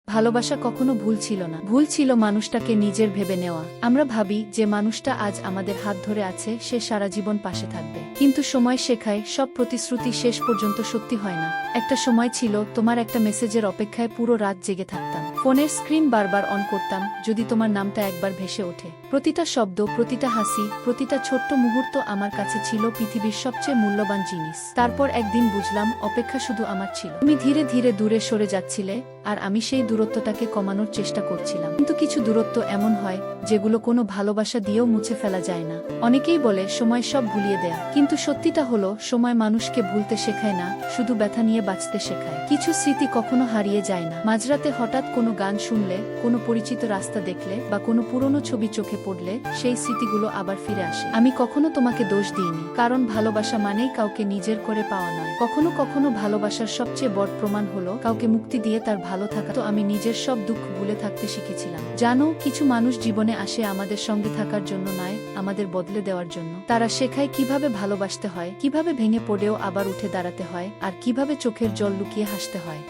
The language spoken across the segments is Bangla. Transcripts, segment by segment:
ভালোবাসা কখনো ভুল ছিল না, ভুল ছিল মানুষটাকে নিজের ভেবে নেওয়া। আমরা ভাবি যে মানুষটা আজ আমাদের হাত ধরে আছে, সে সারা জীবন পাশে থাকবে, কিন্তু সময় শেখায় সব প্রতিশ্রুতি শেষ পর্যন্ত সত্যি হয় না। একটা সময় ছিল তোমার একটা মেসেজের অপেক্ষায় পুরো রাত জেগে থাকতাম, ফোনের স্ক্রিন বারবার অন করতাম যদি তোমার নামটা একবার ভেসে ওঠে। প্রতিটা শব্দ, প্রতিটা হাসি, প্রতিটা ছোট্ট মুহূর্ত আমার কাছে ছিল পৃথিবীর সবচেয়ে মূল্যবান জিনিস। তারপর একদিন বুঝলাম অপেক্ষা শুধু আমার ছিল। তুমি ধীরে ধীরে দূরে সরে যাচ্ছিলে, আর আমি সেই দূরত্বটাকে কমানোর চেষ্টা করছিলাম। কিন্তু কিছু দূরত্ব এমন হয় যেগুলো কোনো ভালোবাসা দিয়েও মুছে ফেলা যায় না। অনেকেই বলে সময় সব ভুলিয়ে দেয়া, কিন্তু সত্যিটা হলো সময় মানুষকে ভুলতে শেখায় না, শুধু ব্যথা নিয়ে বাঁচতে শেখায়। কিছু স্মৃতি কখনো হারিয়ে যায় না। মাঝরাতে হঠাৎ কোনো গান শুনলে, কোনো পরিচিত রাস্তা দেখলে, বা কোনো পুরনো ছবি চোখে পড়লে সেই স্মৃতিগুলো আবার ফিরে আসে। আমি কখনো তোমাকে দোষ দিইনি, কারণ ভালোবাসা মানেই কাউকে নিজের করে পাওয়া নয়। কখনো কখনো ভালোবাসার সবচেয়ে বড় প্রমাণ হলো কাউকে মুক্তি দিয়ে তার ভালো থাকা। তো আমি নিজের সব দুঃখ ভুলে থাকতে শিখেছিলাম। জানো, কিছু মানুষ জীবনে আসে আমাদের সঙ্গে থাকার জন্য নয়, আমাদের বদলে দেওয়ার জন্য। তারা শেখায় কিভাবে ভালোবাসতে হয়, কিভাবে ভেঙে পড়েও আবার উঠে দাঁড়াতে হয়, আর কিভাবে চোখের জল লুকিয়ে হাসতে হয়।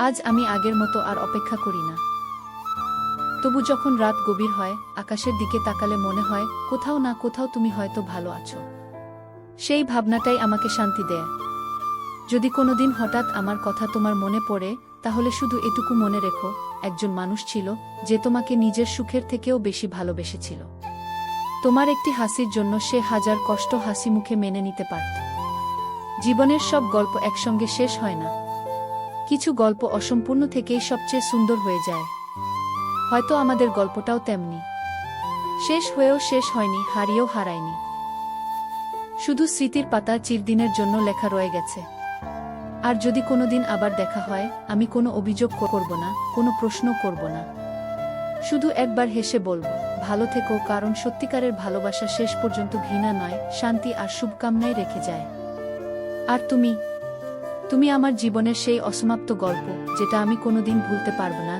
আজ আমি আগের মতো আর অপেক্ষা করি না। তবু যখন রাত গভীর হয়, আকাশের দিকে তাকালে মনে হয় কোথাও না কোথাও তুমি হয়তো ভালো আছো। সেই ভাবনাটাই আমাকে শান্তি দেয়। যদি কোনোদিন হঠাৎ আমার কথা তোমার মনে পড়ে, তাহলে শুধু এটুকু মনে রেখো, একজন মানুষ ছিল যে তোমাকে নিজের সুখের থেকেও বেশি ভালোবেসেছিল। তোমার একটি হাসির জন্য সে হাজার কষ্ট হাসি মুখে মেনে নিতে পারত। জীবনের সব গল্প একসঙ্গে শেষ হয় না, কিছু গল্প অসম্পূর্ণ থেকেই সবচেয়ে সুন্দর হয়ে যায়। হয়তো আমাদের গল্পটাও তেমনি, শেষ হয়েও শেষ হয়নি, হারিয়েও হারায়নি, শুধু স্মৃতির পাতা চিরদিনের জন্য লেখা রয়ে গেছে। আর যদি কোনোদিন আবার দেখা হয়, আমি কোনো অভিযোগ করব না, কোনো প্রশ্ন করব না, শুধু একবার হেসে বলবো ভালো থেকো, কারণ সত্যিকারের ভালোবাসা শেষ পর্যন্ত ঘৃণা নয়, শান্তি আর শুভকামনায় রেখে যায়। আর তুমি আমার জীবনের সেই অসমাপ্ত গল্প, যেটা আমি কোনোদিন ভুলতে পারবো না।